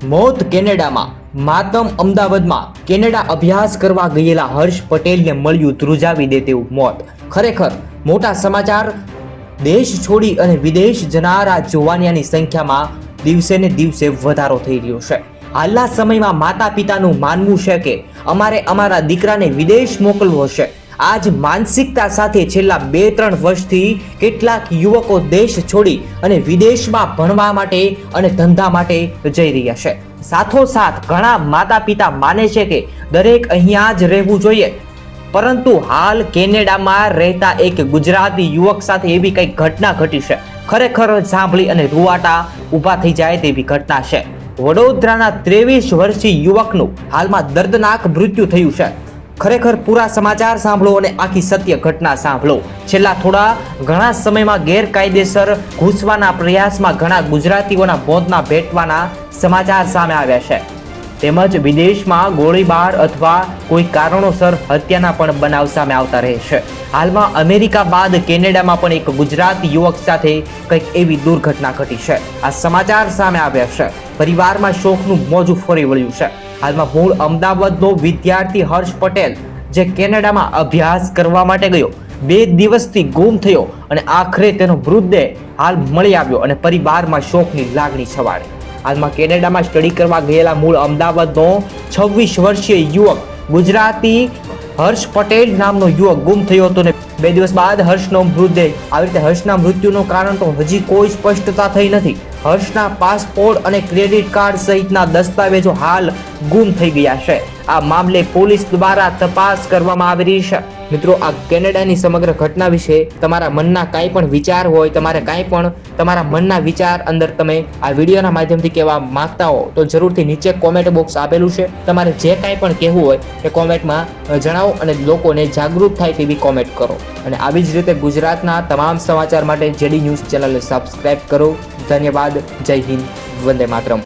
મોત કેનેડામાં, માતમ અમદાવાદમાં કેનેડા અભ્યાસ કરવા ગયેલા હર્ષ પટેલને મળ્યું ધ્રુજાવી દે તેવું મોત. ખરેખર મોટા સમાચાર. દેશ છોડી અને વિદેશ જનારા જોવાનિયાની સંખ્યામાં દિવસે ને દિવસે વધારો થઈ રહ્યો છે. હાલના સમયમાં માતા પિતાનું માનવું છે કે અમારે અમારા દીકરાને વિદેશ મોકલવો છે. આ જ માનસિકતા સાથે છેલ્લા 2-3 વર્ષથી કેટલાક યુવકો દેશ છોડી અને વિદેશમાં ભણવા માટે અને ધંધા માટે જઈ રહ્યા છે. સાથોસાથ ઘણા માતા પિતા માને છે કે દરેક અહીંયા જ રહેવું જોઈએ, પરંતુ હાલ કેનેડામાં રહેતા એક ગુજરાતી યુવક સાથે એવી કંઈક ઘટના ઘટી છે. ખરેખર સાંભળી અને રૂવાટા ઊભા થઈ જાય તેવી ઘટના છે. વડોદરાના 23 વર્ષીય યુવકનું હાલમાં દર્દનાક મૃત્યુ થયું છે. ખરેખર પૂરા સમાચાર સાંભળો અને આખી સત્ય ઘટના સાંભળો. છેલ્લા ઘણા સમયમાં ગેરકાયદેસર ઘૂસવાના પ્રયાસમાં ઘણા ગુજરાતીઓના મોતના ભેટવાના સમાચાર સામે આવ્યા છે. તેમજ વિદેશમાં ગોળીબાર અથવા કોઈ કારણોસર હત્યાના પણ બનાવ સામે આવતા રહે છે. હાલમાં અમેરિકા બાદ કેનેડામાં પણ એક ગુજરાતી યુવક સાથે કંઈક એવી દુર્ઘટના ઘટી છે. આ સમાચાર સામે આવ્યા છે. પરિવારમાં શોકનું મોજું ફરી વળ્યું છે. હાલમાં મૂળ અમદાવાદનો વિદ્યાર્થી હર્ષ પટેલ જે કેનેડામાં અભ્યાસ કરવા માટે ગયો, 2 દિવસથી ગુમ થયો અને આખરે તેનો મૃતદેહ હાલ મળી આવ્યો અને પરિવારમાં શોકની લાગણી છવાડી. હાલમાં કેનેડામાં સ્ટડી કરવા ગયેલા મૂળ અમદાવાદનો 26 વર્ષીય યુવક ગુજરાતી હર્ષ પટેલ નામનો યુવક ગુમ થયો હતો ને 2 દિવસ બાદ હર્ષનો મૃતદેહ. આવી રીતે હર્ષના મૃત્યુનું કારણ તો હજી કોઈ સ્પષ્ટતા થઈ નથી. હર્ષના પાસપોર્ટ અને ક્રેડિટ કાર્ડ સહિતના દસ્તાવેજો હાલ ગુમ થઈ ગયા છે. આ મામલે પોલીસ દ્વારા તપાસ કરવામાં આવી રહી છે. મિત્રો, આ કેનેડાની સમગ્ર ઘટના વિશે તમારા મનના કાંઈ પણ વિચાર હોય, તમારે કાંઈ પણ તમારા મનના વિચાર અંદર તમે આ વિડીયોના માધ્યમથી કહેવા માંગતા હો તો જરૂરથી નીચે કોમેન્ટ બોક્સ આપેલું છે. તમારે જે કાંઈ પણ કહેવું હોય એ કોમેન્ટમાં જણાવો અને લોકોને જાગૃત થાય તેવી કોમેન્ટ કરો. અને આવી જ રીતે ગુજરાતના તમામ સમાચાર માટે જેડી ન્યૂઝ ચેનલને સબસ્ક્રાઇબ કરો. ધન્યવાદ. જય હિન્દ. વંદે માતરમ.